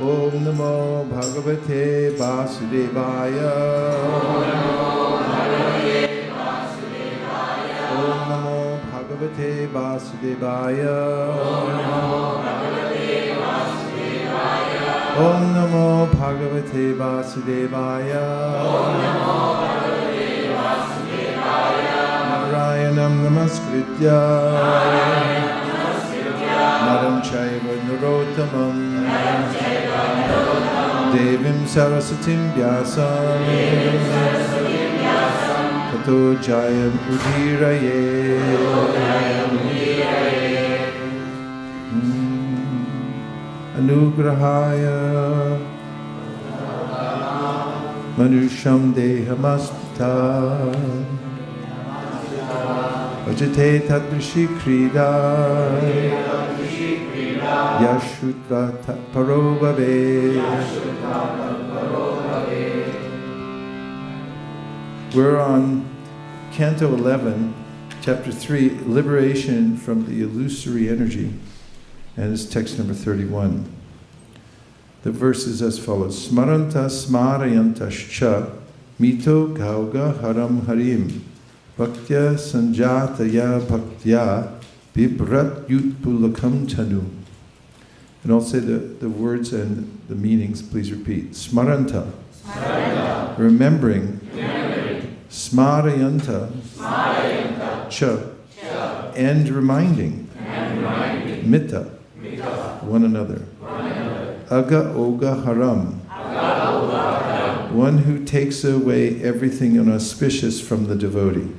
Om Namo Bhagavate Vasudevaya. Om Namo Bhagavate Vasudevaya. Om Namo Bhagavate Vasudevaya. Narayanam Namaskritya Naram Chaiva Narottamam Devim Sarasatim Vyasam Tato Jayam Udhiraye Anugrahaya Manusham Dehamastita Vajate Tadrishi Krida Yashutra Parobhave. We're on Canto 11, Chapter 3, Liberation from the Illusory Energy, and it's text number 31. The verse is as follows: Smaranta smarayantascha mito gauga haram harim bhaktya sanjataya bhaktya bibrat yutpulakam tanu. And I'll say the words and the meanings, please repeat. Smaranta, remembering. Smarayanta, cha, and reminding. Mita, one another. Aga oga haram, one who takes away everything inauspicious from the devotee.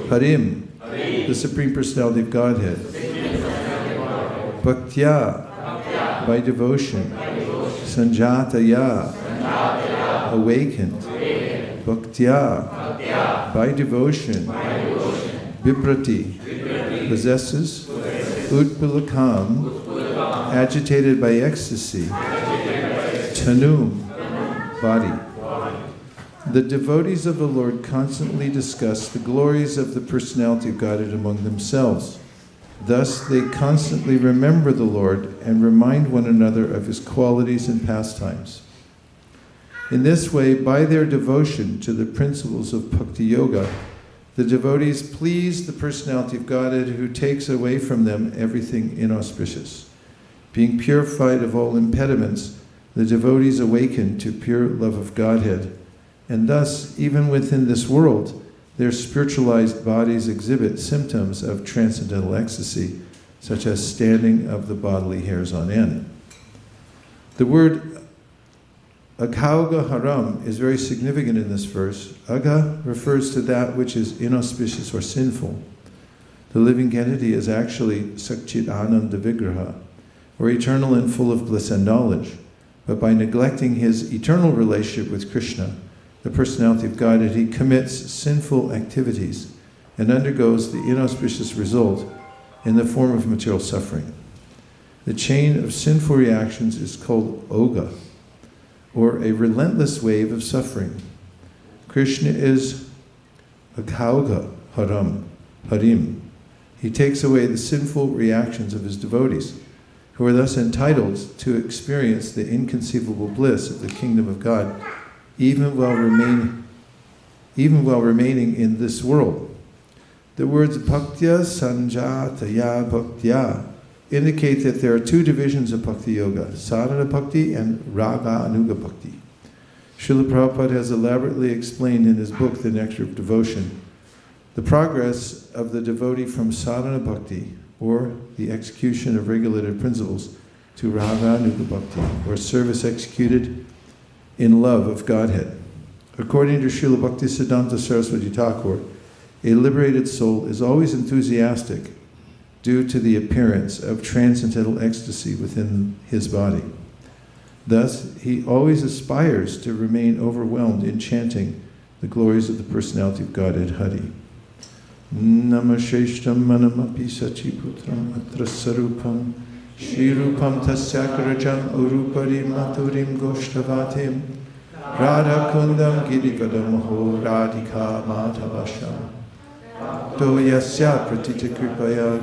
Harim, the Supreme Personality of Godhead. Bhaktya, by devotion. Sanjataya, awakened. Bhaktya, by devotion. Vibrati, possesses. Utpulakam, agitated by ecstasy. Tanum, body. The devotees of the Lord constantly discuss the glories of the personality of Godhead among themselves. Thus, they constantly remember the Lord and remind one another of His qualities and pastimes. In this way, by their devotion to the principles of Bhakti Yoga, the devotees please the personality of Godhead who takes away from them everything inauspicious. Being purified of all impediments, the devotees awaken to pure love of Godhead, and thus, even within this world, their spiritualized bodies exhibit symptoms of transcendental ecstasy, such as standing of the bodily hairs on end. The word Aghauga haram is very significant in this verse. Agha refers to that which is inauspicious or sinful. The living entity is actually Sakchit Ananda Vigraha, or eternal and full of bliss and knowledge. But by neglecting his eternal relationship with Krishna, the personality of Godhead, he commits sinful activities and undergoes the inauspicious result in the form of material suffering. The chain of sinful reactions is called Oga, or a relentless wave of suffering. Krishna is Aghauga harim. He takes away the sinful reactions of his devotees, who are thus entitled to experience the inconceivable bliss of the kingdom of God, even while remaining in this world. The words bhaktya sanjataya bhaktya indicate that there are two divisions of Bhakti Yoga, sadhana bhakti and raga anuga bhakti. Srila Prabhupada has elaborately explained in his book, The Nectar of Devotion, the progress of the devotee from sadhana bhakti, or the execution of regulated principles, to raga anuga bhakti, or service executed in love of Godhead. According to Srila Bhaktisiddhanta Saraswati Thakur, a liberated soul is always enthusiastic due to the appearance of transcendental ecstasy within his body. Thus, he always aspires to remain overwhelmed in chanting the glories of the personality of Godhead Hari. Namasheshtam manamapi sachiputram atrasarupam shirupam tasyakarajam urupari maturim goshtavatim radha kundam girivadam ho radhika madhavasham bhakto yasya pratita kripaya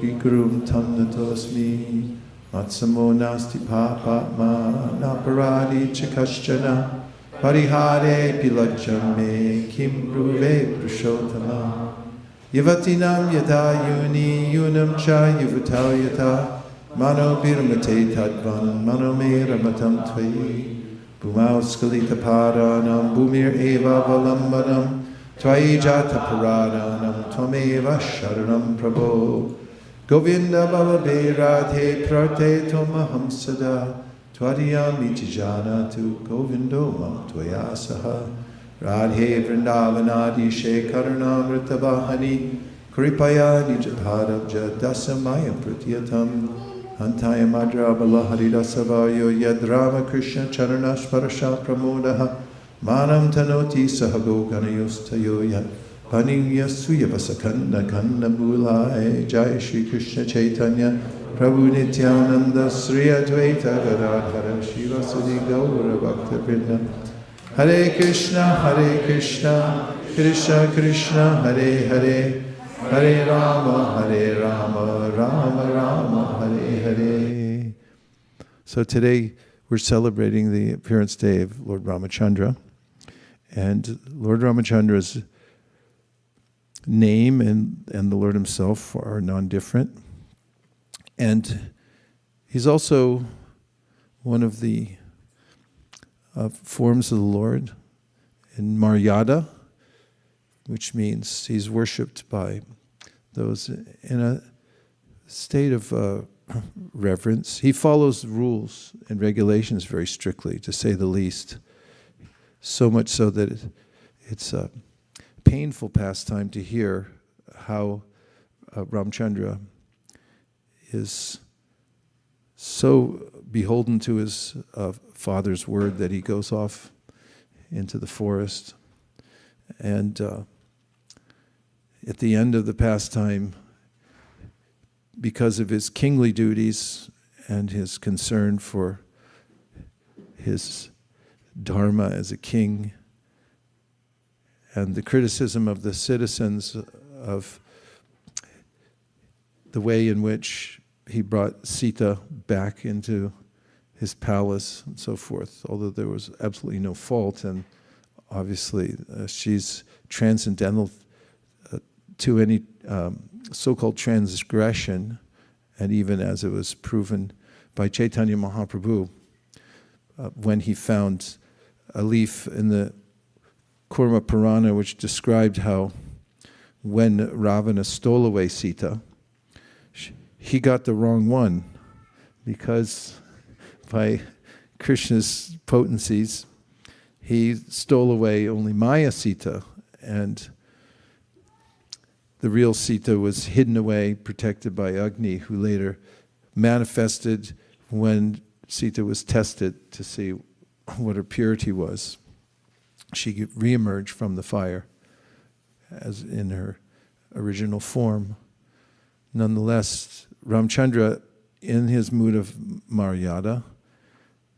igurum tam natosmi matsamo nasti papatma naparadi chakaschana parihare pilajjame kim bruve prashottama Yavatinam yata yuni yunam cha yuvatal yata mano biramate tadvan mano me ramatam tvai bhumau skalita paranam bhumir eva valambanam tvai jata paradanam tvameva sharanam prabho Govinda balabe radhe prate tomaham sada tvariyami tijanatu govindo mam tvayasaha Radhe Vrindavanadi Shekarnamrita Vahani Kripaya Nijapadabja Dasamaya Pratyatam Antaya Madra Balahari Dasavayo Yad Rama Krishna Charanash Parasha Pramodaha Manam Tanoti Sahago Ganayostayo Yad Paniya Suyavasakanda Kanda Mulai Jai Shri Krishna Chaitanya Prabhu Nityananda Sri Advaita Gadadhara Shiva Sadi Gaura Bhakta Vrinda Hare Krishna, Krishna Krishna, Hare Hare, Hare Rama, Rama Rama, Hare Hare. So today we're celebrating the appearance day of Lord Ramachandra. And Lord Ramachandra's name and the Lord himself are non-different. And he's also one of the forms of the Lord in Maryada, which means he's worshipped by those in a state of reverence. He follows rules and regulations very strictly, to say the least. So much so that it's a painful pastime to hear how Ramchandra is so beholden to his father's word that he goes off into the forest. And at the end of the pastime, because of his kingly duties and his concern for his dharma as a king, and the criticism of the citizens of the way in which he brought Sita back into his palace and so forth, although there was absolutely no fault, and obviously she's transcendental to any so-called transgression, and even as it was proven by Chaitanya Mahaprabhu when he found a leaf in the Kurma Purana which described how when Ravana stole away Sita, he got the wrong one, because by Krishna's potencies, he stole away only Maya Sita, and the real Sita was hidden away, protected by Agni, who later manifested when Sita was tested to see what her purity was. She reemerged from the fire as in her original form. Nonetheless, Ramchandra, in his mood of Maryada,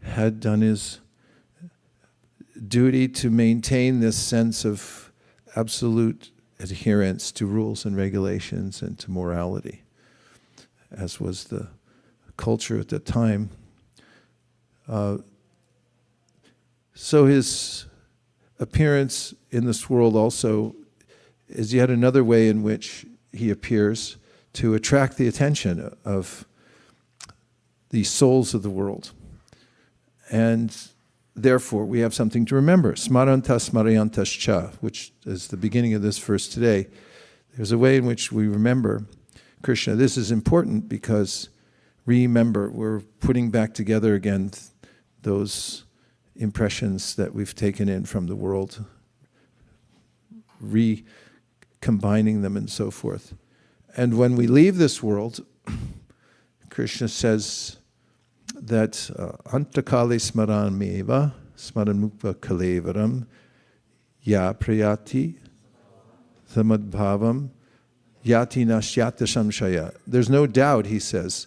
had done his duty to maintain this sense of absolute adherence to rules and regulations and to morality, as was the culture at that time. So his appearance in this world also is yet another way in which he appears to attract the attention of the souls of the world. And therefore, we have something to remember. Smarantas smarayantascha, which is the beginning of this verse today. There's a way in which we remember Krishna. This is important because, remember, we're putting back together again those impressions that we've taken in from the world, recombining them and so forth. And when we leave this world, Krishna says that antakale smaranmeva smaranmukva kalevaram ya prayati samadbhavam yati nashyata samshaya. There's no doubt, he says,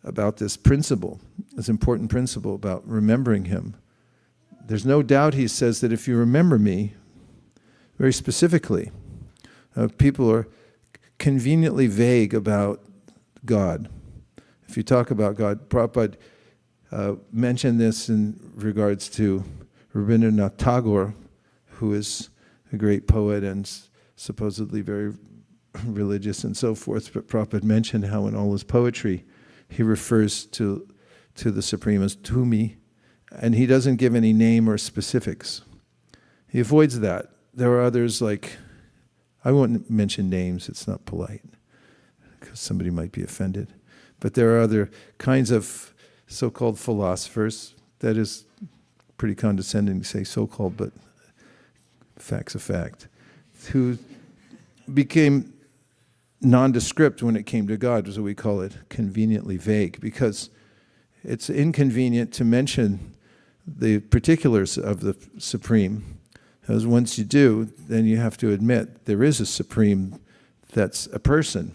about this principle, this important principle about remembering him. There's no doubt, he says, that if you remember me very specifically, People are conveniently vague about God. If you talk about God, Prabhupada mentioned this in regards to Rabindranath Tagore, who is a great poet and supposedly very religious and so forth, but Prabhupada mentioned how in all his poetry he refers to the Supreme as Tumi, and he doesn't give any name or specifics. He avoids that. There are others like, I won't mention names, it's not polite, because somebody might be offended. But there are other kinds of so-called philosophers, that is pretty condescending to say so-called, but fact's a fact, who became nondescript when it came to God, so we call it conveniently vague, because it's inconvenient to mention the particulars of the Supreme, because once you do, then you have to admit there is a Supreme that's a person,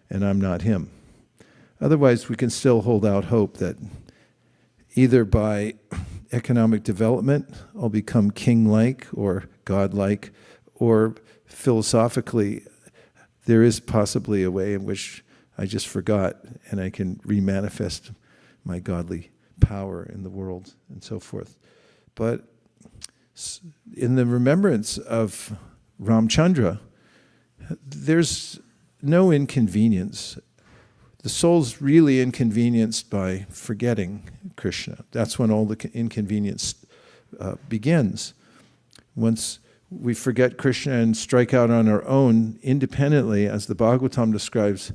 and I'm not him. Otherwise, we can still hold out hope that either by economic development, I'll become king-like or God-like, or philosophically, there is possibly a way in which I just forgot and I can remanifest my godly power in the world and so forth. But in the remembrance of Ramchandra, there's no inconvenience. The soul's really inconvenienced by forgetting Krishna. That's when all the inconvenience begins. Once we forget Krishna and strike out on our own independently, as the Bhagavatam describes,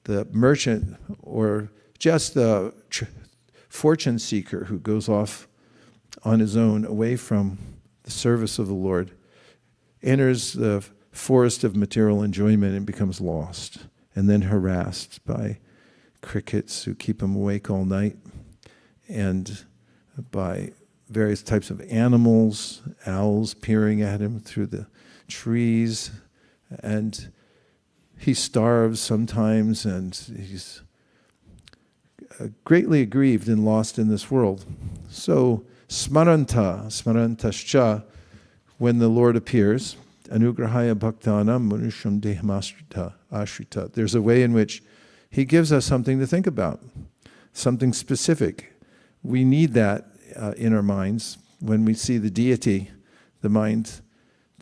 the merchant or just the fortune seeker who goes off on his own away from the service of the Lord, enters the forest of material enjoyment and becomes lost, and then harassed by crickets who keep him awake all night, and by various types of animals, owls peering at him through the trees, and he starves sometimes, and he's greatly aggrieved and lost in this world. So smarantascha, when the Lord appears, anugrahaya bhaktanam manusham dehamashrita ashrita, there's a way in which he gives us something to think about, something specific. We need that in our minds. When we see the deity, the mind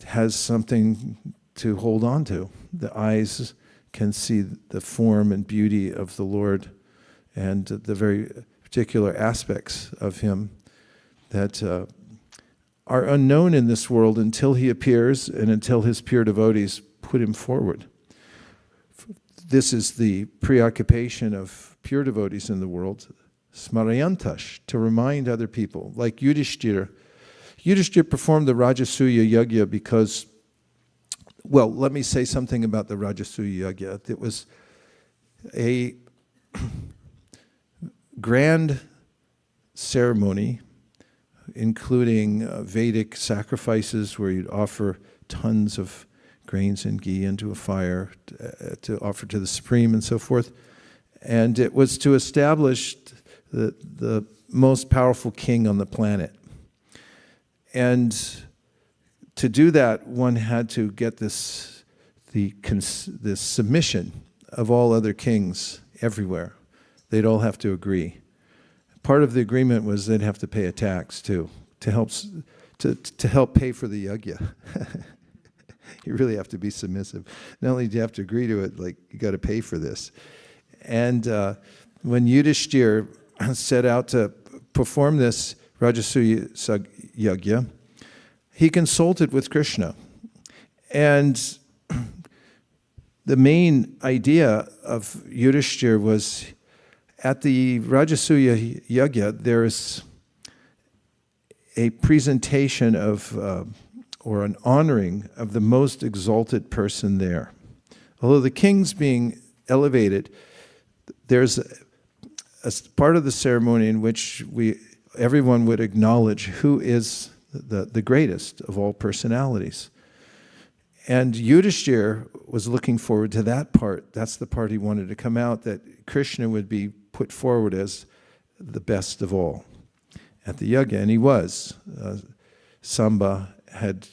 has something to hold on to. The eyes can see the form and beauty of the Lord and the very particular aspects of him that are unknown in this world until he appears and until his pure devotees put him forward. This is the preoccupation of pure devotees in the world, smarayantash, to remind other people. Like Yudhishthira. Yudhishthira performed the Rajasuya Yajna because, well, let me say something about the Rajasuya Yajna. It was a grand ceremony, including Vedic sacrifices where you'd offer tons of grains and ghee into a fire to offer to the Supreme and so forth. And it was to establish the most powerful king on the planet. And to do that, one had to get this submission of all other kings everywhere. They'd all have to agree. Part of the agreement was they'd have to pay a tax too, to help pay for the yajna. You really have to be submissive. Not only do you have to agree to it, like you got to pay for this. And when Yudhishthira set out to perform this Rajasuya Yajna, he consulted with Krishna. And the main idea of Yudhishthira was, at the Rajasuya Yajna, there is a presentation of, or an honoring of the most exalted person there. Although the king's being elevated, there's a part of the ceremony in which everyone would acknowledge who is the greatest of all personalities. And Yudhishthira was looking forward to that part. That's the part he wanted to come out, that Krishna would be put forward as the best of all at the yajna, and he was. Samba had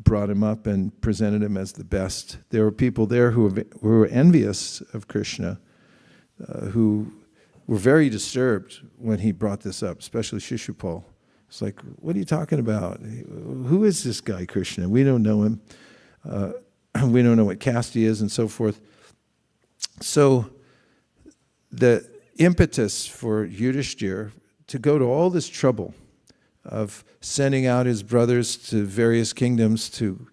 brought him up and presented him as the best. There were people there who were envious of Krishna, who were very disturbed when he brought this up, especially Shishupal. It's like, what are you talking about? Who is this guy, Krishna? We don't know him. We don't know what caste he is and so forth. So the impetus for Yudhishthira to go to all this trouble of sending out his brothers to various kingdoms to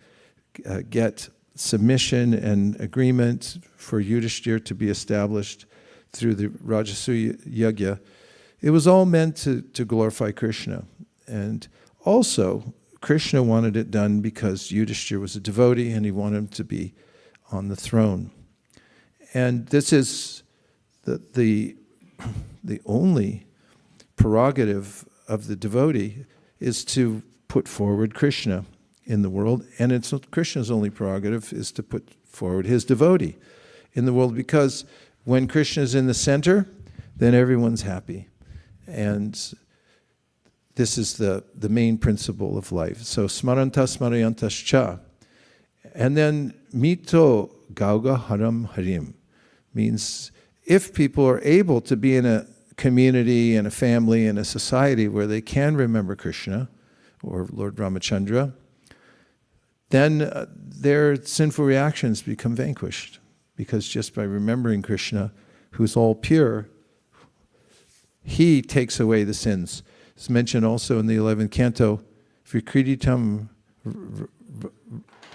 get submission and agreement for Yudhishthira to be established through the Rajasuya Yajna, it was all meant to glorify Krishna. And also, Krishna wanted it done because Yudhishthira was a devotee and he wanted him to be on the throne. And this is the only prerogative of the devotee is to put forward Krishna in the world, and it's Krishna's only prerogative is to put forward his devotee in the world, because when Krishna is in the center, then everyone's happy. And this is the main principle of life. So smaranta smarayantascha. And then mito gauga haram harim means if people are able to be in a community and a family and a society where they can remember Krishna or Lord Ramachandra, then their sinful reactions become vanquished. Because just by remembering Krishna, who's all pure, he takes away the sins. It's mentioned also in the 11th canto, Vikriditam,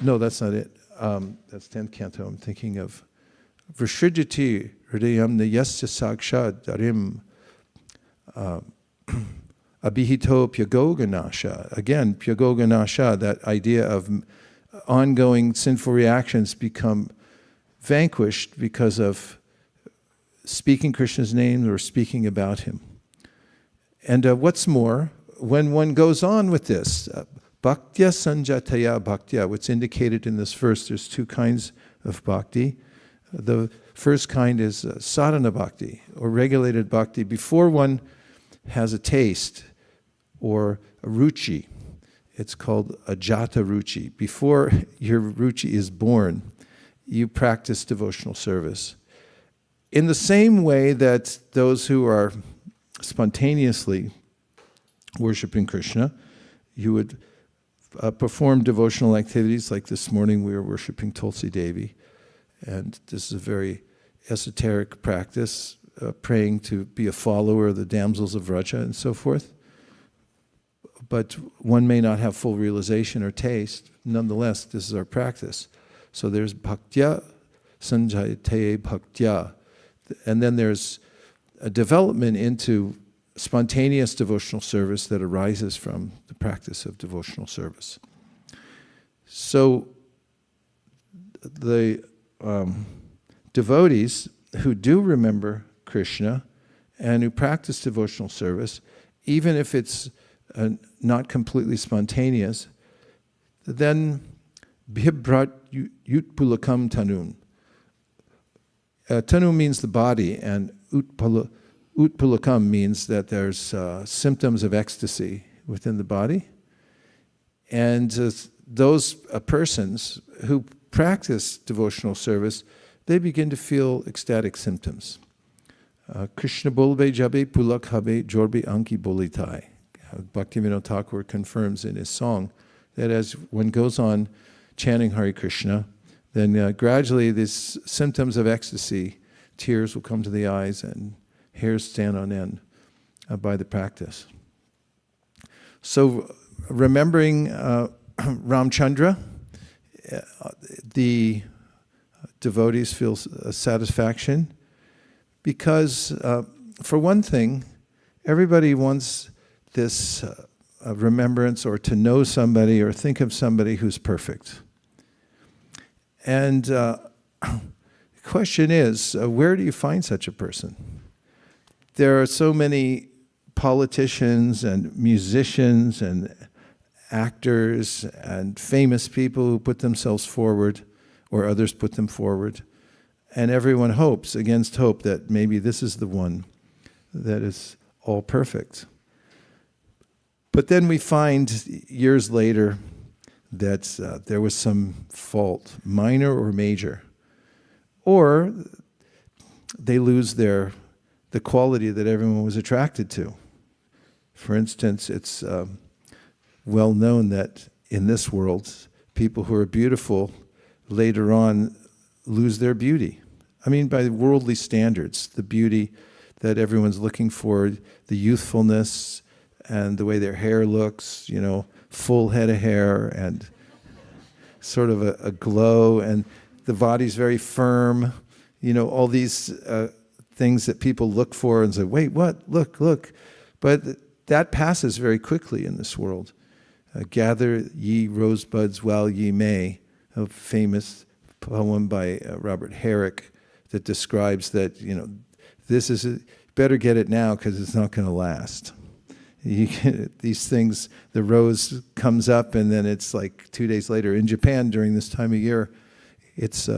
no, that's not it. That's 10th canto. I'm thinking of Vrishrijati Hridayam Nayasya Sakshad Darim Abhihito Pyagoganasha. Again, Pyagoganasha, that idea of ongoing sinful reactions become vanquished because of speaking Krishna's name or speaking about him. And what's more, when one goes on with this, bhaktya sanjataya bhaktya, what's indicated in this verse, there's two kinds of bhakti. The first kind is sadhana bhakti, or regulated bhakti, before one has a taste or a ruchi. It's called a jata ruchi. Before your ruchi is born, you practice devotional service. In the same way that those who are spontaneously worshiping Krishna, you would perform devotional activities, like this morning we were worshiping Tulsi Devi, and this is a very esoteric practice, praying to be a follower of the damsels of Vraja and so forth. But one may not have full realization or taste. Nonetheless, this is our practice. So there's bhaktya, sanjayate bhaktya. And then there's a development into spontaneous devotional service that arises from the practice of devotional service. So the devotees who do remember Krishna and who practice devotional service, even if it's not completely spontaneous, then bhibrat utpulakam tanun. Tanu means the body, and utpulakam means that there's symptoms of ecstasy within the body. And those persons who practice devotional service, they begin to feel ecstatic symptoms. Krishna bolbe jabe pulak habe jorbe anki bolitai. Bhaktivinoda Thakur confirms in his song that as one goes on chanting Hare Krishna, then gradually these symptoms of ecstasy, tears will come to the eyes and hairs stand on end by the practice. So remembering Ramchandra, the devotees feel satisfaction because, for one thing, everybody wants this remembrance or to know somebody or think of somebody who's perfect. And the question is, where do you find such a person? There are so many politicians and musicians and actors and famous people who put themselves forward, or others put them forward. And everyone hopes, against hope, that maybe this is the one that is all perfect. But then we find years later that there was some fault, minor or major. Or they lose the quality that everyone was attracted to. For instance, it's well known that in this world, people who are beautiful later on lose their beauty. I mean, by worldly standards, the beauty that everyone's looking for, the youthfulness and the way their hair looks, full head of hair and sort of a glow, and the body's very firm, all these things that people look for and say, wait, what? Look. But that passes very quickly in this world. Gather ye rosebuds while ye may, a famous poem by Robert Herrick that describes that, better get it now because it's not going to last. These things, the rose comes up and then it's like 2 days later. In Japan during this time of year, it's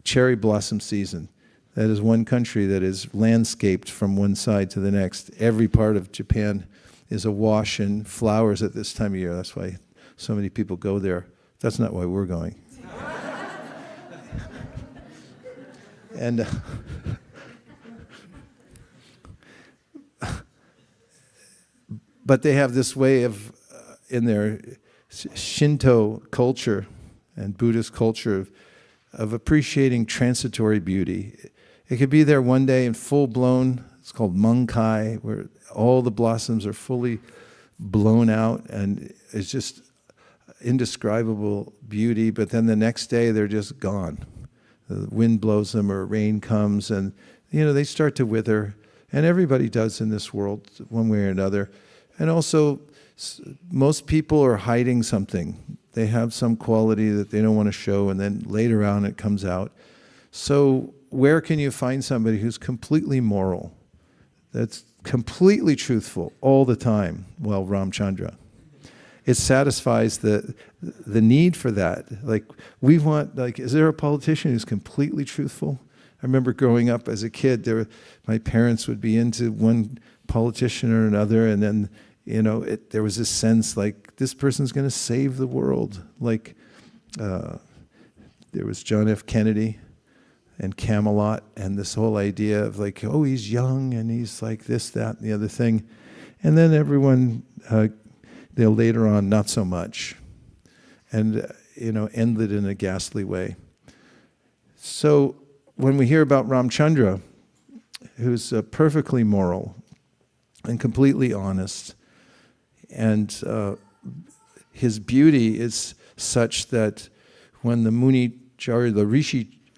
cherry blossom season. That is one country that is landscaped from one side to the next. Every part of Japan is awash in flowers at this time of year. That's why so many people go there. That's not why we're going. And but they have this way of, in their Shinto culture and Buddhist culture, of appreciating transitory beauty. It could be there one day in full-blown, it's called Mankai, where all the blossoms are fully blown out and it's just indescribable beauty, but then the next day they're just gone. The wind blows them or rain comes and they start to wither, and everybody does in this world one way or another. And also, most people are hiding something. They have some quality that they don't want to show, and then later on it comes out. So where can you find somebody who's completely moral, that's completely truthful all the time? Well, Ramchandra. It satisfies the need for that. Is there a politician who's completely truthful? I remember growing up as a kid, my parents would be into one politician or another, and then there was this sense like this person's going to save the world. There was John F. Kennedy and Camelot, and this whole idea of he's young and he's like this, that, and the other thing, and then everyone later on not so much, and ended in a ghastly way. So when we hear about Ramchandra, who's perfectly moral and completely honest, and his beauty is such that when the Munichari, the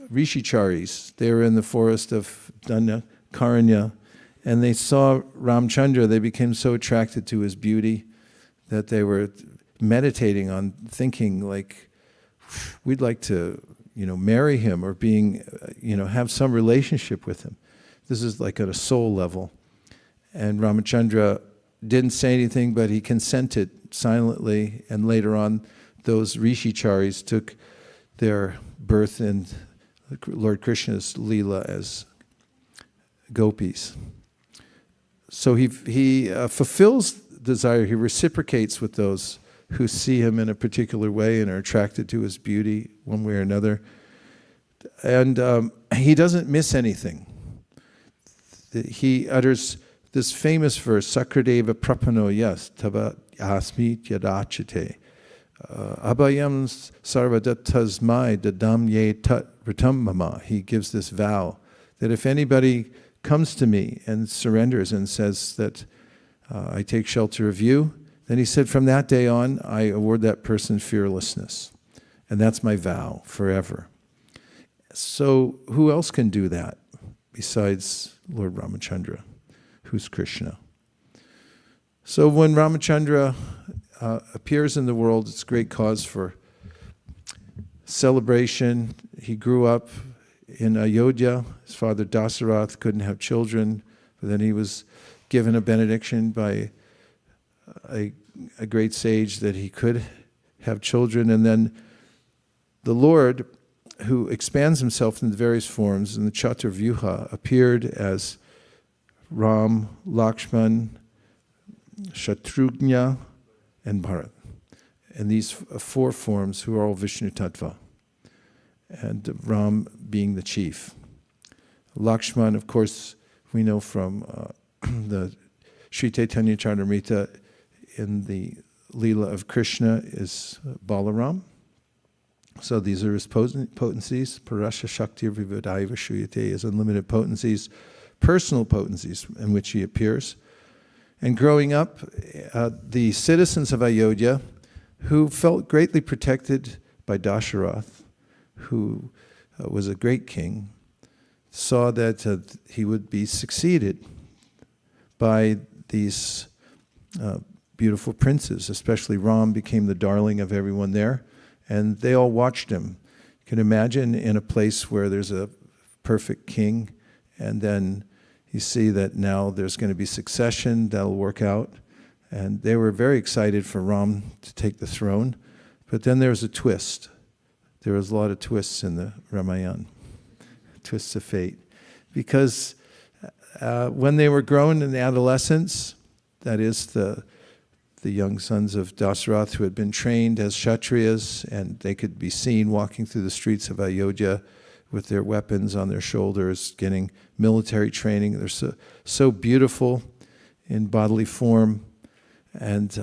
Rishicharis, they were in the forest of Danyakaranya, and they saw Ramchandra, they became so attracted to his beauty that they were meditating on thinking we'd like to, marry him or have some relationship with him. This is like at a soul level. And Ramachandra didn't say anything, but he consented silently, and later on those Rishicharis took their birth in Lord Krishna's Leela as gopis. So he fulfills desire, he reciprocates with those who see him in a particular way and are attracted to his beauty one way or another. And he doesn't miss anything. He utters this famous verse, Sakradeva prapano yas tava asmi yadachate. Abhayam sarvadatasmai dadam ye tat ritam mama. He gives this vow that if anybody comes to me and surrenders and says that I take shelter of you, then he said, from that day on, I award that person fearlessness. And that's my vow forever. So who else can do that besides Lord Ramachandra, who's Krishna? So when Ramachandra appears in the world, it's great cause for celebration. He grew up in Ayodhya. His father Dasarath couldn't have children, but then he was given a benediction by a great sage that he could have children. And then the Lord, who expands himself in the various forms in the Chaturvyuha, appeared as Ram, Lakshman, Shatrughna, and Bharat. and these four forms who are all Vishnu Tattva, and Ram being the chief. Lakshman, of course, we know from the Sri Chaitanya Charitamrita in the Leela of Krishna is Balaram. So these are his potencies. Parasya Shakti Vivadaiva Shuyate is unlimited potencies, personal potencies in which he appears. And growing up, the citizens of Ayodhya, who felt greatly protected by Dasarath, who was a great king, saw that he would be succeeded by these beautiful princes. Especially Ram became the darling of everyone there, and they all watched him. You can imagine in a place where there's a perfect king, and then you see that now there's going to be succession that'll work out. And they were very excited for Ram to take the throne. But then there was a twist. There was a lot of twists in the Ramayana, twists of fate. Because when they were grown in adolescence, that is the young sons of Dasarath who had been trained as Kshatriyas, and they could be seen walking through the streets of Ayodhya with their weapons on their shoulders, getting military training. They're so beautiful in bodily form, and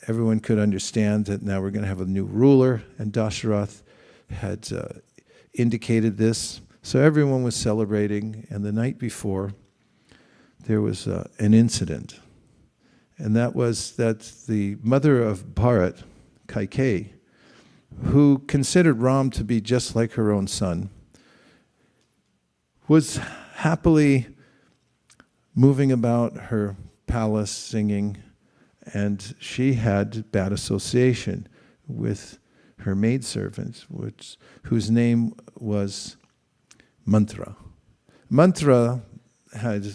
everyone could understand that now we're going to have a new ruler, and Dasarath had indicated this. So everyone was celebrating, and the night before, there was an incident. And that was that the mother of Bharat, Kaikeyī, who considered Ram to be just like her own son, was happily moving about her palace singing, and she had bad association with her maidservant, whose name was Manthrā. Manthrā had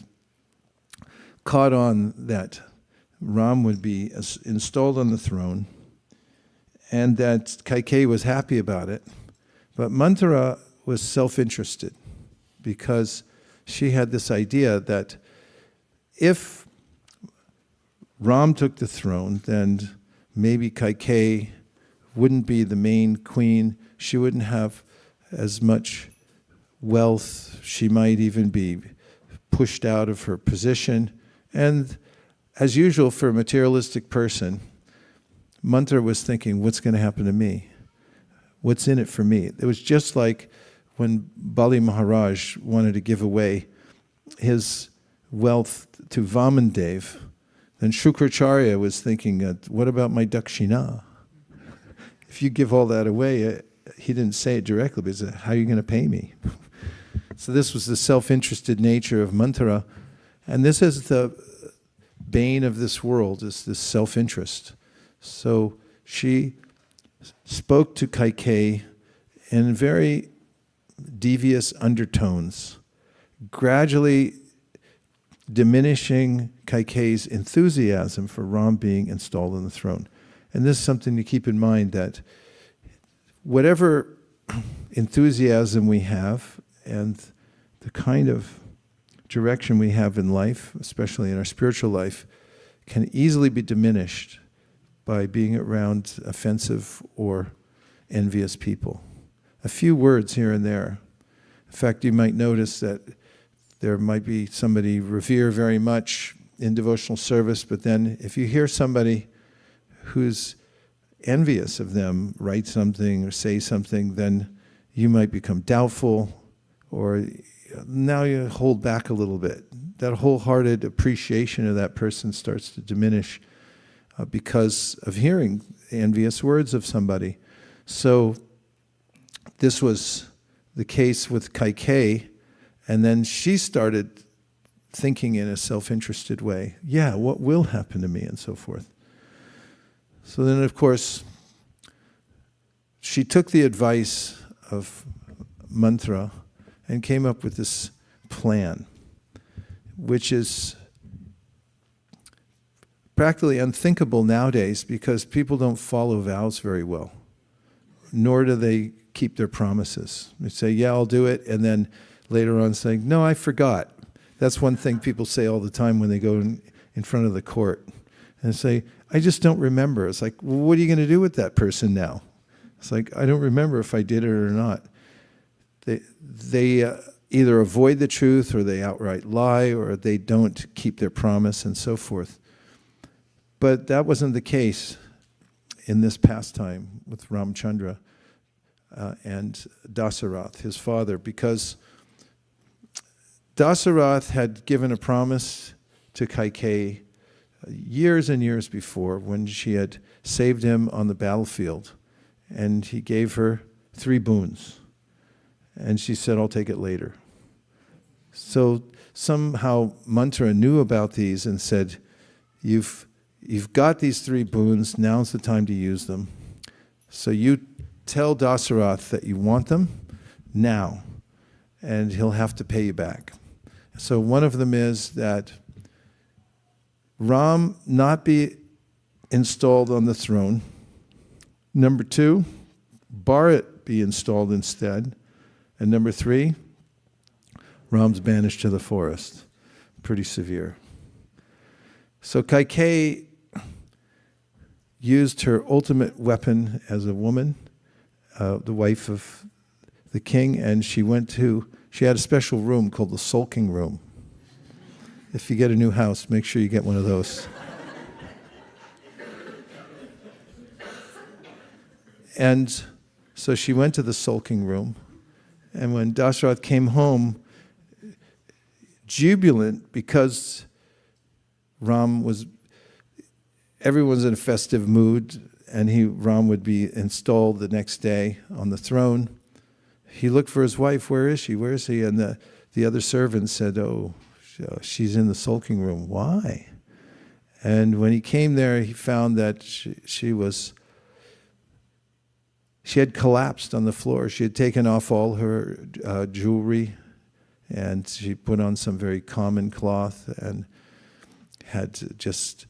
caught on that Ram would be installed on the throne, and that Kaikeyī was happy about it. But Manthrā was self-interested, because she had this idea that if Ram took the throne, then maybe Kaikeyī wouldn't be the main queen. She wouldn't have as much wealth. She might even be pushed out of her position. And as usual for a materialistic person, Manthra was thinking, what's going to happen to me? What's in it for me? It was just like when Bali Mahārāja wanted to give away his wealth to Vāmana Dev, then Śukrācārya was thinking, what about my dakṣiṇā? If you give all that away, he didn't say it directly, but he said, how are you going to pay me? So this was the self-interested nature of Manthra, and this is the bane of this world, is this self-interest. So she spoke to Kaikeyī in very devious undertones, gradually diminishing Kaikeyi's enthusiasm for Ram being installed on the throne. And this is something to keep in mind, that whatever enthusiasm we have and the kind of direction we have in life, especially in our spiritual life, can easily be diminished by being around offensive or envious people. A few words here and there. In fact, you might notice that there might be somebody revere very much in devotional service, but then if you hear somebody who's envious of them write something or say something, then you might become doubtful, or now you hold back a little bit. That wholehearted appreciation of that person starts to diminish because of hearing envious words of somebody. So this was the case with Kaikeyī, and then she started thinking in a self-interested way, yeah, what will happen to me, and so forth. So then, of course, she took the advice of Manthra and came up with this plan, which is practically unthinkable nowadays because people don't follow vows very well, nor do they keep their promises. They say, yeah, I'll do it, and then later on saying, no, I forgot. That's one thing people say all the time when they go in front of the court. And say, I just don't remember. It's like, well, what are you going to do with that person now? It's like, I don't remember if I did it or not. They either avoid the truth, or they outright lie, or they don't keep their promise, and so forth. But that wasn't the case in this pastime with Ramchandra and Dasarath, his father, because Dasarath had given a promise to Kaikeyī years and years before, when she had saved him on the battlefield, and he gave her 3 boons. And she said, I'll take it later. So somehow Manthra knew about these and said, you've got these 3 boons, now's the time to use them. So you tell Dasarath that you want them now, and he'll have to pay you back. So one of them is that Ram not be installed on the throne. Number 2, Bharat be installed instead. And number 3, Ram's banished to the forest. Pretty severe. So Kaikeyī used her ultimate weapon as a woman, the wife of the king, and she had a special room called the sulking room. If you get a new house, make sure you get one of those. And so she went to the sulking room, and when Dasarath came home, jubilant because everyone's in a festive mood, and Ram would be installed the next day on the throne. He looked for his wife. Where is she? Where is he? And the other servants said, oh, she's in the sulking room. Why? And when he came there, he found that she had collapsed on the floor. She had taken off all her jewelry, and she put on some very common cloth and had just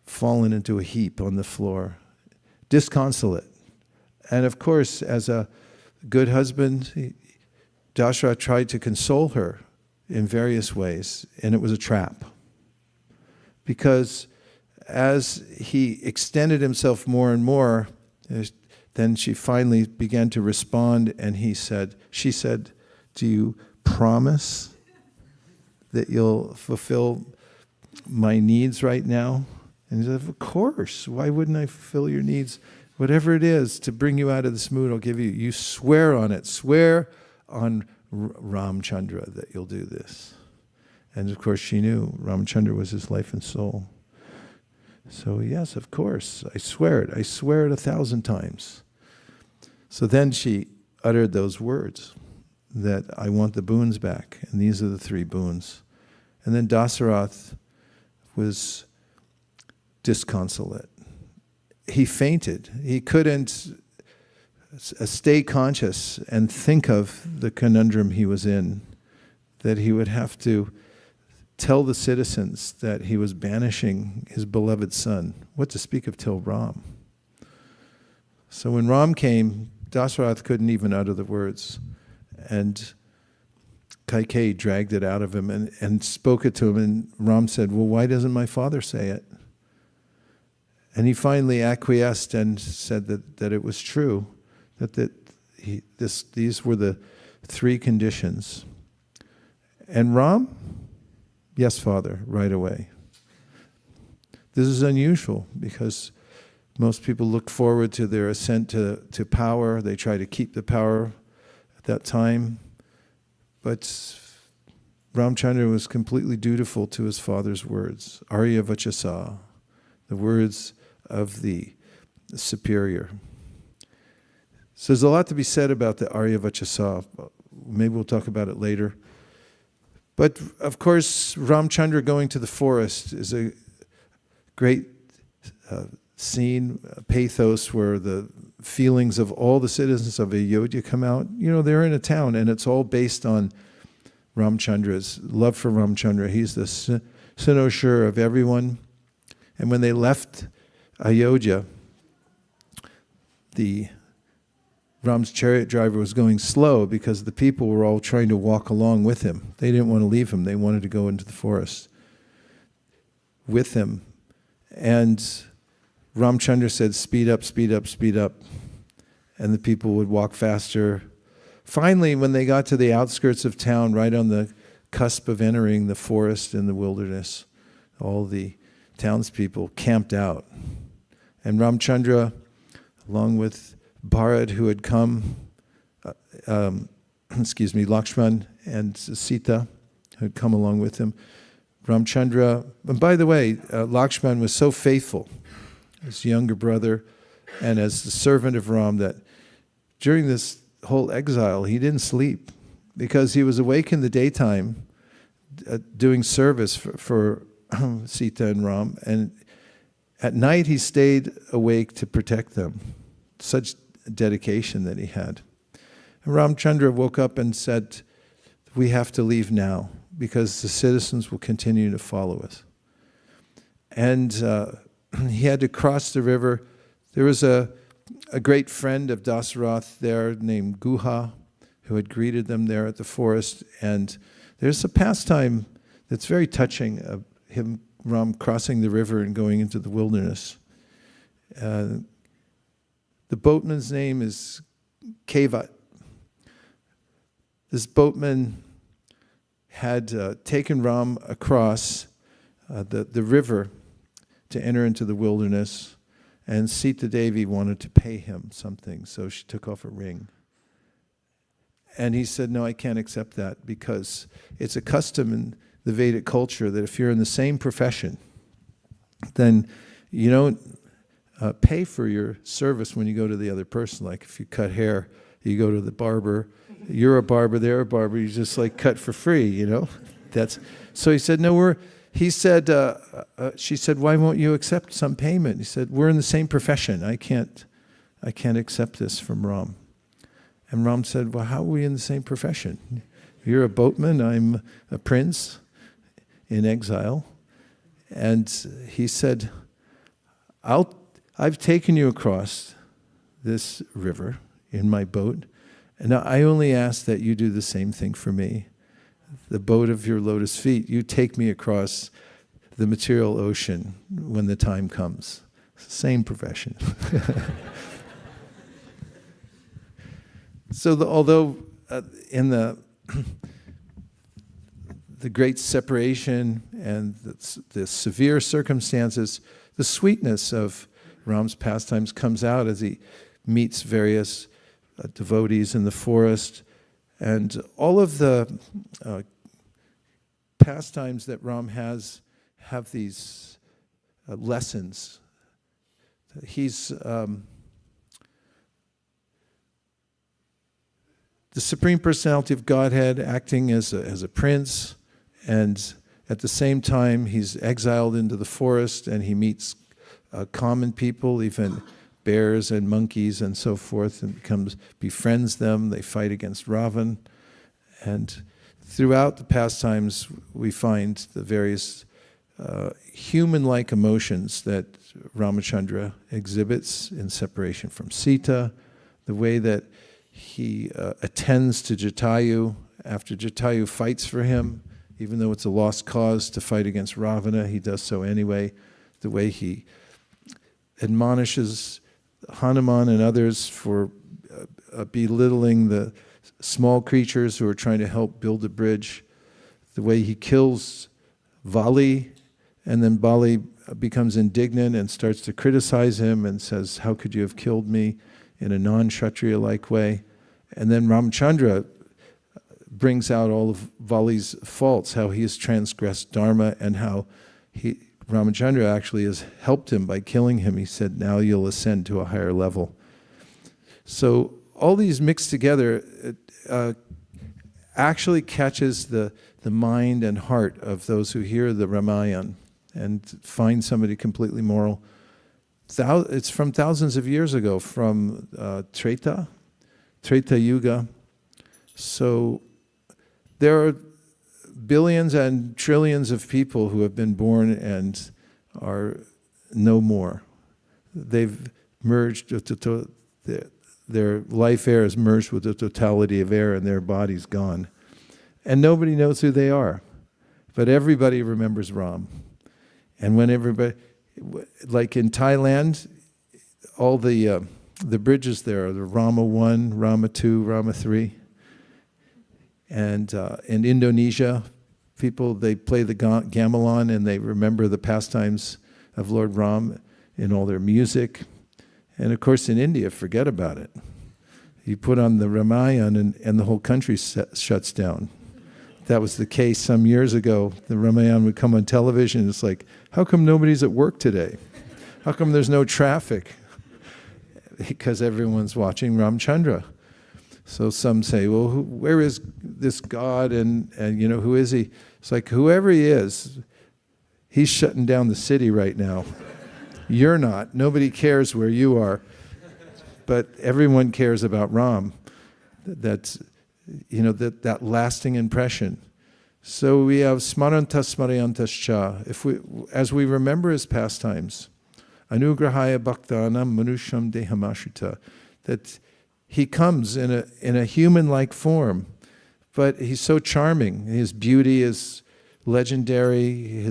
fallen into a heap on the floor, disconsolate. And of course, as a good husband, Dasarath tried to console her in various ways, and it was a trap. Because as he extended himself more and more, then she finally began to respond, and she said, do you promise that you'll fulfill my needs right now? And he said, of course. Why wouldn't I fulfill your needs? Whatever it is to bring you out of this mood, I'll give you. You swear on it. Swear on Ramchandra that you'll do this. And of course she knew Ramchandra was his life and soul. So yes, of course, I swear it. I swear it 1,000 times. So then she uttered those words that I want the boons back, and these are the 3 boons. And then Dasarath was disconsolate. He fainted. He couldn't stay conscious and think of the conundrum he was in, that he would have to tell the citizens that he was banishing his beloved son. What to speak of till Ram? So when Ram came, Dasarath couldn't even utter the words. And Kaikeyī dragged it out of him and spoke it to him. And Ram said, well, why doesn't my father say it? And he finally acquiesced and said that it was true, that these were the 3 conditions. And Ram, yes, Father, right away. This is unusual because most people look forward to their ascent to power. They try to keep the power at that time. But Ramchandra was completely dutiful to his father's words. Arya Vachasa, the words of the superior. So there's a lot to be said about the Arya Vachasa. Maybe we'll talk about it later. But of course, Ramchandra going to the forest is a great scene, pathos, where the feelings of all the citizens of Ayodhya come out. You know, they're in a town, and it's all based on Ramchandra's love for Ramchandra. He's the cynosure of everyone. And when they left Ayodhya, Ram's chariot driver was going slow because the people were all trying to walk along with him. They didn't want to leave him. They wanted to go into the forest with him. And Ramchandra said, speed up, speed up, speed up. And the people would walk faster. Finally, when they got to the outskirts of town, right on the cusp of entering the forest and the wilderness, all the townspeople camped out. And Ramchandra, along with Bharat, who had come, Lakshman and Sita, who had come along with him, Ramchandra, and by the way, Lakshman was so faithful, his younger brother, and as the servant of Ram, that during this whole exile, he didn't sleep, because he was awake in the daytime doing service for Sita and Ram, and at night he stayed awake to protect them. Such dedication that he had. And Ramchandra woke up and said, we have to leave now, because the citizens will continue to follow us. And he had to cross the river. There was a great friend of Dasarath there named Guha, who had greeted them there at the forest. And there's a pastime that's very touching of him, Ram, crossing the river and going into the wilderness. The boatman's name is Kevat. This boatman had taken Ram across the river to enter into the wilderness, and Sita Devi wanted to pay him something, so she took off a ring. And he said, no, I can't accept that, because it's a custom in the Vedic culture that if you're in the same profession, then you don't pay for your service when you go to the other person. Like if you cut hair, you go to the barber, you're a barber, they're a barber, you just like cut for free, you know? So he said, no, she said, why won't you accept some payment? He said, we're in the same profession. I can't accept this from Ram. And Ram said, well, how are we in the same profession? You're a boatman, I'm a prince in exile. And he said, I've taken you across this river in my boat, and I only ask that you do the same thing for me. The boat of your lotus feet, you take me across the material ocean when the time comes. Same profession. So although in the great separation and the severe circumstances, the sweetness of Ram's pastimes comes out as he meets various devotees in the forest. And all of the pastimes that Ram has have these lessons. He's the Supreme Personality of Godhead acting as a prince, and at the same time he's exiled into the forest and he meets common people, even bears and monkeys and so forth, and befriends them. They fight against Ravan. And throughout the pastimes we find the various human-like emotions that Ramachandra exhibits in separation from Sita, the way that he attends to Jatayu after Jatayu fights for him, even though it's a lost cause to fight against Ravana, he does so anyway, the way he admonishes Hanuman and others for belittling the small creatures who are trying to help build a bridge, the way he kills Vali, and then Bali becomes indignant and starts to criticize him and says, how could you have killed me, in a non-Kshatriya-like way. And then Ramchandra brings out all of Vali's faults, how he has transgressed Dharma, and how Ramachandra actually has helped him by killing him. He said, now you'll ascend to a higher level. So all these mixed together actually catches the mind and heart of those who hear the Ramayana and find somebody completely moral. It's from thousands of years ago, from Treta Yuga. So there are billions and trillions of people who have been born and are no more. They've merged, their life air is merged with the totality of air and their body's gone. And nobody knows who they are. But everybody remembers Ram. And when Like in Thailand, all the bridges there are the Rāma 1, Rāma 2, Rāma 3. And in Indonesia, people, they play the gamelan and they remember the pastimes of Lord Rama in all their music. And of course in India, forget about it. You put on the Ramayana and the whole country shuts down. That was the case some years ago. The Ramayana would come on television. It's like, how come nobody's at work today? How come there's no traffic? Because everyone's watching Ramchandra. So some say, well, where is this God and who is he? It's like, whoever he is, he's shutting down the city right now. You're not. Nobody cares where you are. But everyone cares about Ram. That's, that lasting impression. So we have smarantas smarayantascha. As we remember his pastimes, anugrahaya bhaktanam manusham dehamashrita, that he comes in a human-like form, but he's so charming. His beauty is legendary.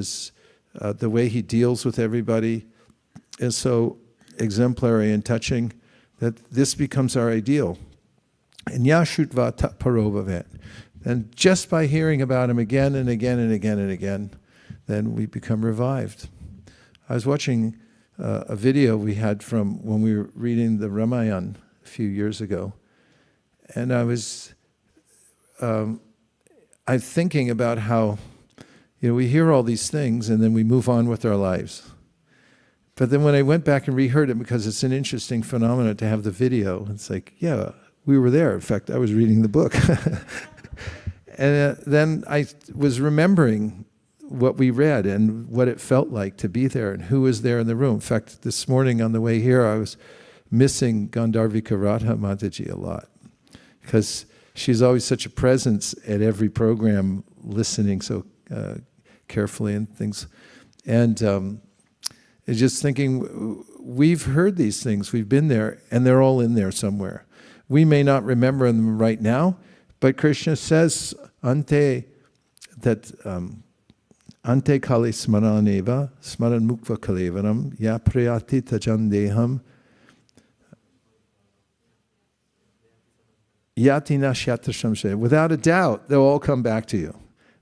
The way he deals with everybody is so exemplary and touching that this becomes our ideal. And yashutva tatparovavet. And just by hearing about him again and again and again and again, then we become revived. I was watching a video we had from when we were reading the Ramayana a few years ago, and I'm thinking about how, we hear all these things and then we move on with our lives. But then when I went back and reheard it, because it's an interesting phenomenon to have the video, it's like, yeah, we were there. In fact, I was reading the book. And then I was remembering what we read and what it felt like to be there and who was there in the room. In fact, this morning on the way here, I was missing Gandharvika Radha Mataji a lot, because she's always such a presence at every program, listening so carefully and things. And just thinking, we've heard these things, we've been there, and they're all in there somewhere. We may not remember them right now, but Krishna says, ante kali smaraneva, smaran mukva kalevanam, ya priyati tajandeham, yati nashyatra shamshe. Without a doubt, they'll all come back to you.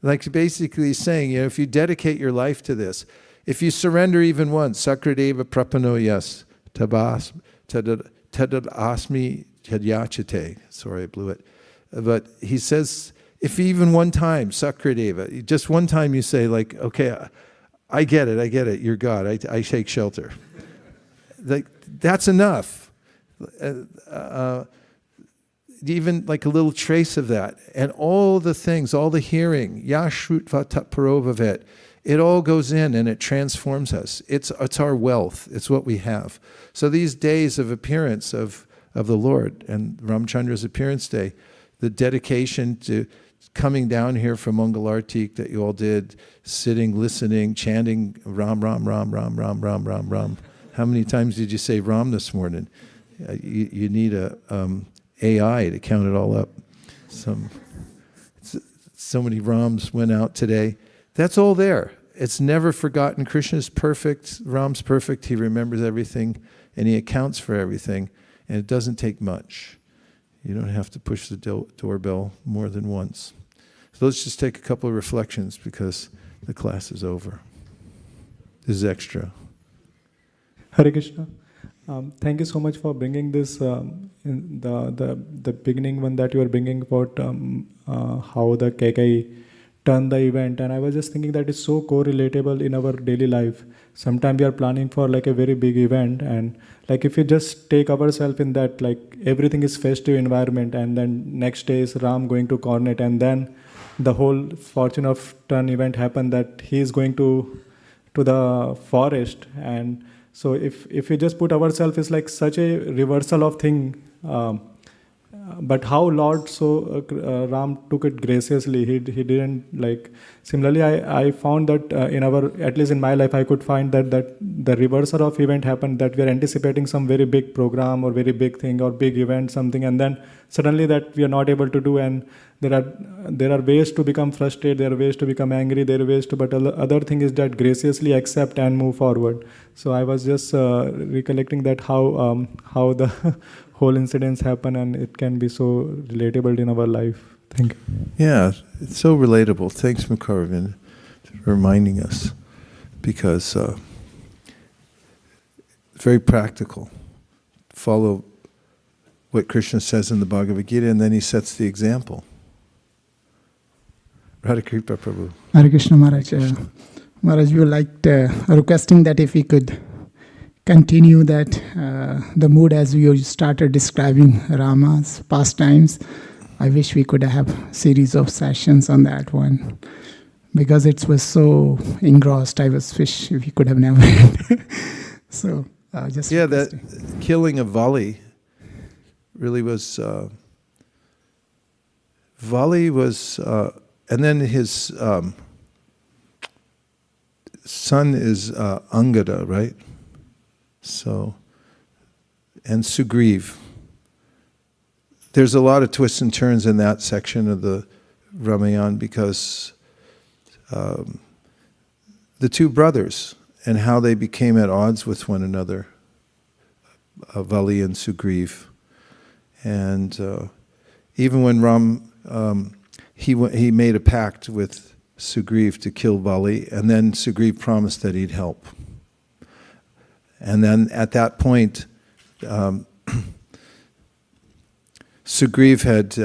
Like basically saying, if you dedicate your life to this, if you surrender even once, sakradeva prapano yas, tabas, tadad asmi chadyachate. Sorry, I blew it. But he says, if even one time, sakradeva, just one time you say like, okay, I get it, you're God, I take shelter. That's enough. Even like a little trace of that. And all the things, all the hearing, yashrutva tatparovavet, it all goes in and it transforms us. It's our wealth. It's what we have. So these days of appearance of the Lord and Ramchandra's appearance day, the dedication to coming down here from Mangalartik that you all did, sitting, listening, chanting Ram, Ram, Ram, Ram, Ram, Ram, Ram, Ram. How many times did you say Ram this morning? You need a AI to count it all up. So many Rams went out today. That's all there. It's never forgotten. Krishna's perfect. Ram's perfect. He remembers everything and he accounts for everything. And it doesn't take much. You don't have to push the doorbell more than once. So let's just take a couple of reflections because the class is over. This is extra. Hare Krishna. Thank you so much for bringing this in the beginning one that you were bringing about how the Kaikeyī turned the event, and I was just thinking that it's so correlatable in our daily life. Sometimes we are planning for like a very big event, and like if you just take ourselves in that, like everything is festive environment, and then next day is Ram going to Cornet, and then the whole fortune of turn event happened that he is going to the forest. And so if we just put ourselves, it's like such a reversal of thing. but how Lord Ram took it graciously. He didn't like. Similarly, I found that at least in my life, I could find that the reversal of event happened, that we are anticipating some very big program or very big thing or big event, something, and then suddenly that we are not able to do, and there are ways to become frustrated, there are ways to become angry, there are ways to, but other thing is that graciously accept and move forward. So I was just recollecting that how the whole incidents happen, and it can be so relatable in our life. Thank you. Yeah, it's so relatable. Thanks, Mukarvin, for reminding us, because it's very practical. Follow what Krishna says in the Bhagavad Gita, and then he sets the example. Radha Kripa Prabhu. Hare Krishna Maharaj. Maharaj, we liked requesting that if we could continue that the mood as we started describing Rama's pastimes. I wish we could have a series of sessions on that one, because it was so engrossed. I wish we could have never. So just that killing of Vali really was. Vali was, and then his son is Angada, right? So, and Sugriv. There's a lot of twists and turns in that section of the Ramayana, because the two brothers and how they became at odds with one another, Vali and Sugriv. And even when he made a pact with Sugriv to kill Vali, and then Sugriv promised that he'd help. And then at that point, Sugriv had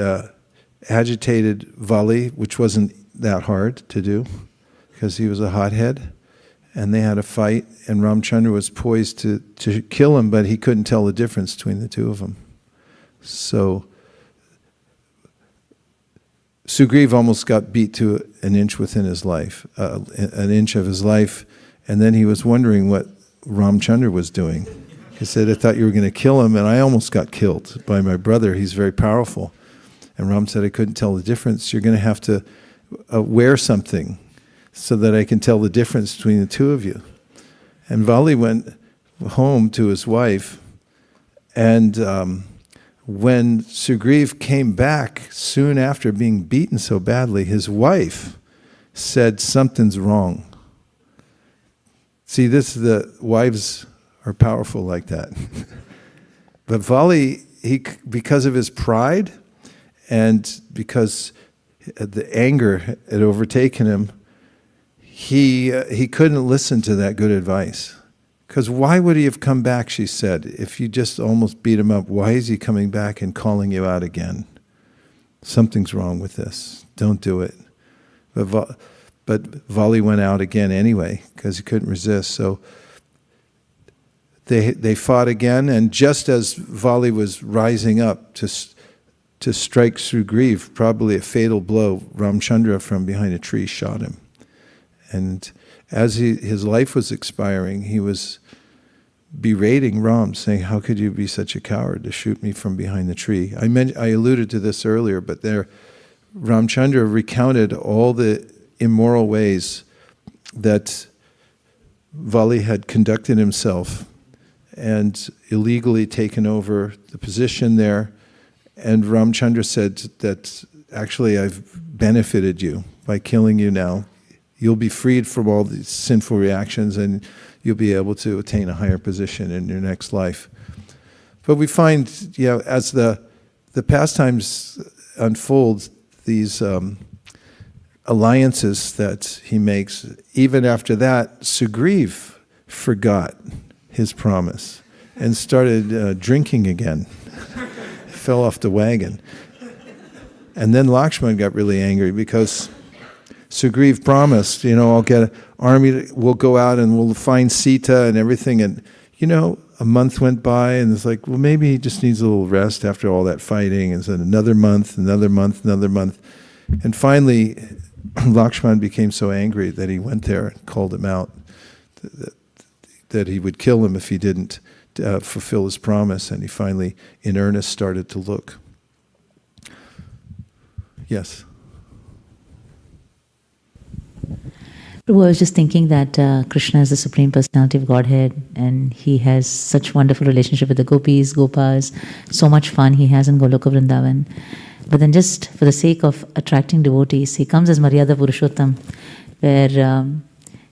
agitated Vali, which wasn't that hard to do, because he was a hothead, and they had a fight, and Ramchandra was poised to kill him, but he couldn't tell the difference between the two of them. So Sugriv almost got beat to an inch within his life, an inch of his life, and then he was wondering what Ramchandra was doing. He said, I thought you were going to kill him, and I almost got killed by my brother. He's very powerful. And Ram said, I couldn't tell the difference. You're going to have to wear something so that I can tell the difference between the two of you. And Vali went home to his wife, and when Sugriv came back soon after being beaten so badly, his wife said, something's wrong. See, the wives are powerful like that. But Vali, because of his pride and because the anger had overtaken him, he couldn't listen to that good advice. Because why would he have come back, she said, if you just almost beat him up? Why is he coming back and calling you out again? Something's wrong with this. Don't do it. But Vali went out again anyway, because he couldn't resist. So they fought again, and just as Vali was rising up to strike Sugriv, probably a fatal blow, Ramchandra from behind a tree shot him. And as his life was expiring, he was berating Ram, saying, how could you be such a coward to shoot me from behind the tree? I alluded to this earlier, but there Ramchandra recounted all the immoral ways that Vali had conducted himself and illegally taken over the position there. And Ramchandra said that actually I've benefited you by killing you now. You'll be freed from all these sinful reactions, and you'll be able to attain a higher position in your next life. But we find, as the pastimes unfold, these alliances that he makes, even after that, Sugriv forgot his promise and started drinking again. Fell off the wagon. And then Lakshman got really angry because Sugriv promised, I'll get an army, we'll go out and we'll find Sita and everything. And, a month went by, and it's like, well, maybe he just needs a little rest after all that fighting. And so another month. And finally, Lakshman became so angry that he went there and called him out, that he would kill him if he didn't fulfill his promise. And he finally, in earnest, started to look. Yes. I was just thinking that Krishna is the Supreme Personality of Godhead, and he has such wonderful relationship with the gopis, gopas, so much fun he has in Goloka Vrindavan. But then just for the sake of attracting devotees, he comes as Maryada Purushottam, where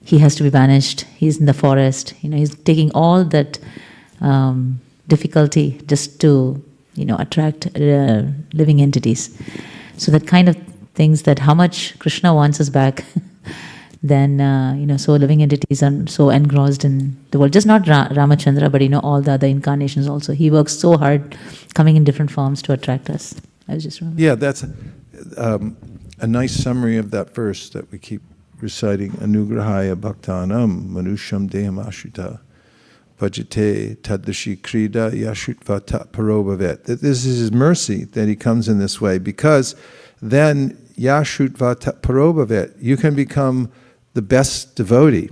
he has to be banished, he's in the forest, he's taking all that difficulty just to, attract living entities. So that kind of things, that how much Krishna wants us back, then, so living entities are so engrossed in the world. Just not Ramachandra, but, all the other incarnations also. He works so hard coming in different forms to attract us. I was just remembering. Yeah, that's a nice summary of that verse that we keep reciting. Anugrahaya bhaktanam manusham deham ashrita bhajate taddashi krida yashutva tat parobhavet. That this is his mercy that he comes in this way, because then yashutva tat parobhavet, you can become the best devotee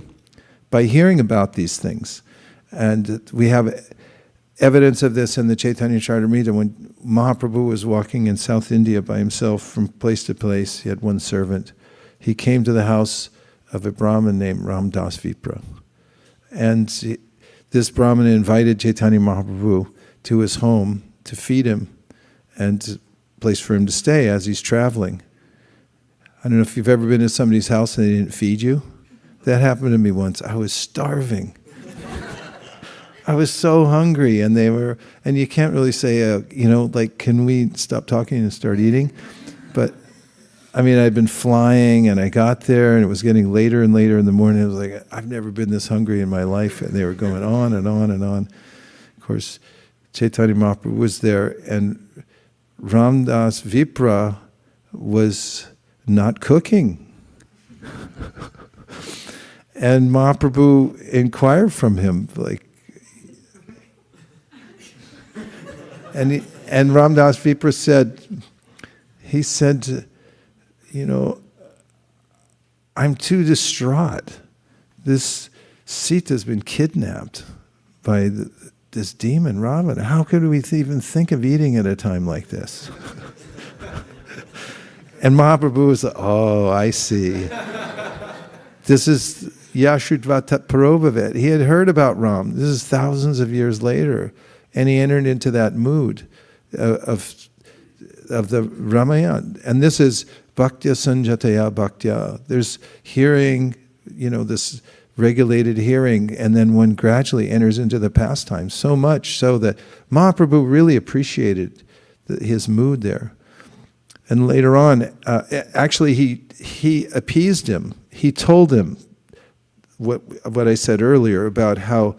by hearing about these things. And we have evidence of this in the Chaitanya Charitamrita. When Mahaprabhu was walking in South India by himself from place to place, he had one servant. He came to the house of a Brahmin named Ramdas Vipra. And this Brahmin invited Chaitanya Mahaprabhu to his home to feed him and a place for him to stay as he's traveling. I don't know if you've ever been to somebody's house and they didn't feed you. That happened to me once. I was starving. I was so hungry, and you can't really say, can we stop talking and start eating? But, I'd been flying, and I got there, and it was getting later and later in the morning. I was like, I've never been this hungry in my life, and they were going on and on and on. Of course, Chaitanya Mahaprabhu was there, and Ramdas Vipra was not cooking. And Mahaprabhu inquired from him, and Ramdas Vipra said, I'm too distraught. This Sita's been kidnapped by this demon, Ravana. How could we even think of eating at a time like this? And Mahaprabhu was like, oh, I see. This is Yashutva Tat Parobhavet. He had heard about Ram. This is thousands of years later. And he entered into that mood of the Ramayana. And this is Bhaktya Sanjataya Bhaktya. There's hearing, this regulated hearing, and then one gradually enters into the pastimes, so much so that Mahaprabhu really appreciated his mood there. And later on, actually he appeased him. He told him what I said earlier about how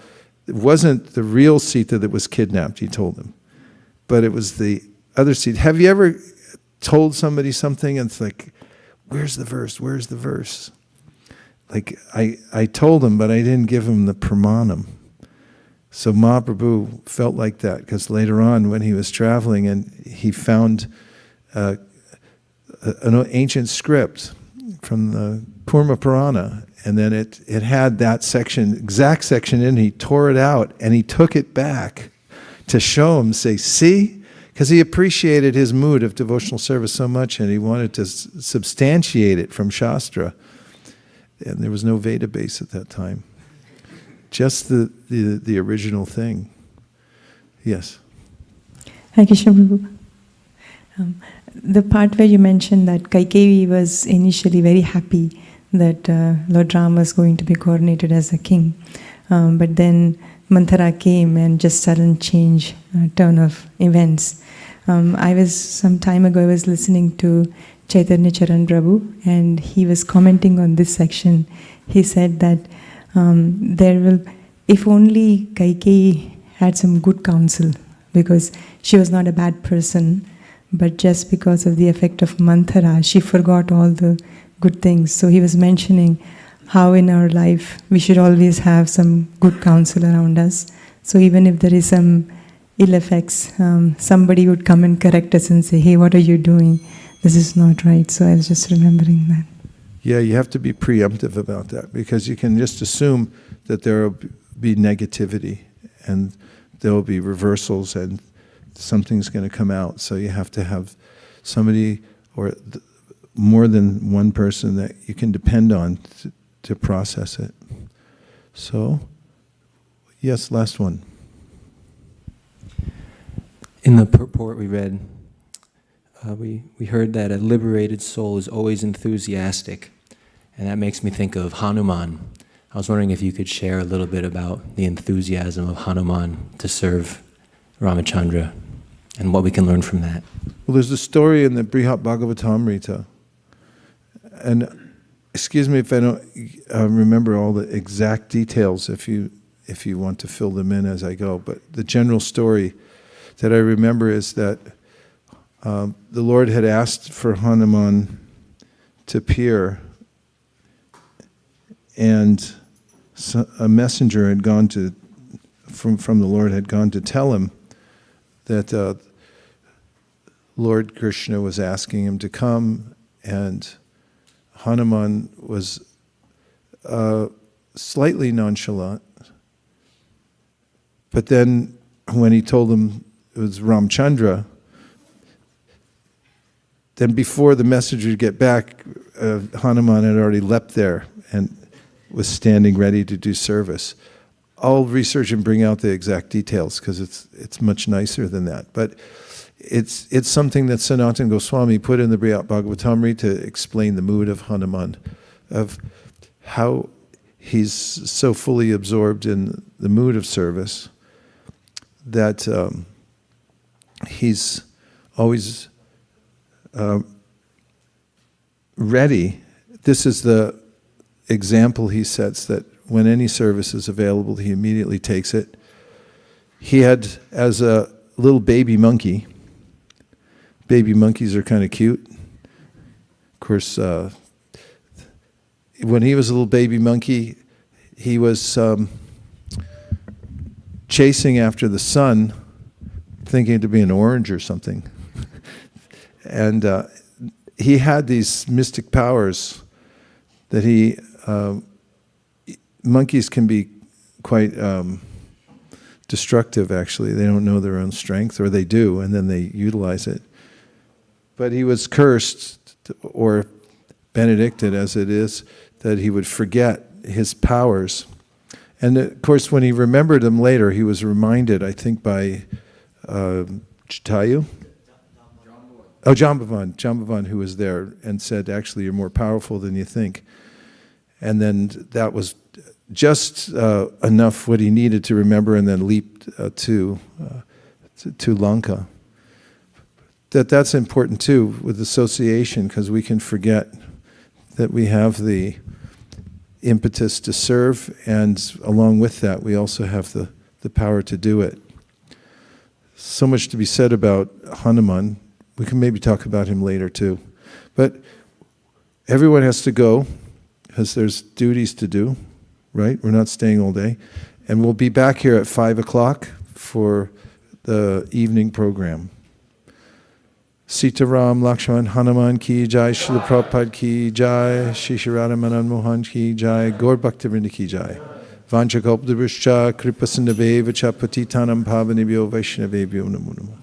it wasn't the real Sita that was kidnapped, he told him, but it was the other Sita. Have you ever told somebody something and it's like, where's the verse? Where's the verse? Like, I told him, but I didn't give him the pramanam. So Mahaprabhu felt like that, because later on when he was traveling and he found an ancient script from the Purma Purana, and then it had that section, exact section in, he tore it out and he took it back to show him, say, see? Because he appreciated his mood of devotional service so much and he wanted to substantiate it from Shastra. And there was no Veda base at that time. Just the original thing. Yes? Hare Krishna Prabhu. The part where you mentioned that Kaikeyī was initially very happy that Lord Rama was going to be coronated as a king. But then Manthrā came and just sudden change, turn of events. Some time ago, I was listening to Chaitanya Charan Prabhu, and he was commenting on this section. He said that if only Kaikeyī had some good counsel, because she was not a bad person, but just because of the effect of Manthrā, she forgot all the good things. So he was mentioning how in our life we should always have some good counsel around us. So even if there is some ill effects, somebody would come and correct us and say, hey, what are you doing? This is not right. So I was just remembering that. Yeah, you have to be preemptive about that, because you can just assume that there will be negativity and there will be reversals and something's going to come out. So you have to have somebody or more than one person that you can depend on to process it. So, yes, last one. In the purport we read, we heard that a liberated soul is always enthusiastic, and that makes me think of Hanuman. I was wondering if you could share a little bit about the enthusiasm of Hanuman to serve Ramachandra and what we can learn from that. Well, there's a story in the Brihat Bhagavatamrita, and excuse me if I don't remember all the exact details, if you want to fill them in as I go, but the general story that I remember is that the Lord had asked for Hanuman to appear, and a messenger had gone to, from the Lord had gone to tell him that Lord Krishna was asking him to come, and Hanuman was slightly nonchalant. But then when he told him it was Ramchandra, then before the messenger would get back, Hanuman had already leapt there and was standing ready to do service. I'll research and bring out the exact details because it's much nicer than that. But it's something that Sanatana Goswami put in the Brihat Bhagavatamrita to explain the mood of Hanuman, of how he's so fully absorbed in the mood of service that he's always ready. This is the example he sets, that when any service is available, he immediately takes it. He had, as a little baby monkey, baby monkeys are kind of cute. Of course, when he was a little baby monkey, he was chasing after the sun, thinking it to be an orange or something. And he had these mystic powers that monkeys can be quite destructive, actually. They don't know their own strength, or they do, and then they utilize it. But he was cursed, or benedicted as it is, that he would forget his powers. And of course, when he remembered them later, he was reminded, I think, by Jatayu? Oh, Jambavan, who was there and said, actually, you're more powerful than you think. And then that was just enough what he needed to remember, and then leaped to Lanka. That's important too with association, because we can forget that we have the impetus to serve, and along with that we also have the power to do it. So much to be said about Hanuman. We can maybe talk about him later too. But everyone has to go, because there's duties to do, right? We're not staying all day. And we'll be back here at 5 o'clock for the evening program. Sita Ram Lakshman Hanuman ki jai, Srila Prabhupada ki jai, Shri Radha Manan Mohan ki jai, Gaur Bhaktivinoda ki jai. Vancha Kalpadrishcha Kripa Sindhaveva cha Patitanam Pavanebhyo Vaishnavebhyo Namo Namo.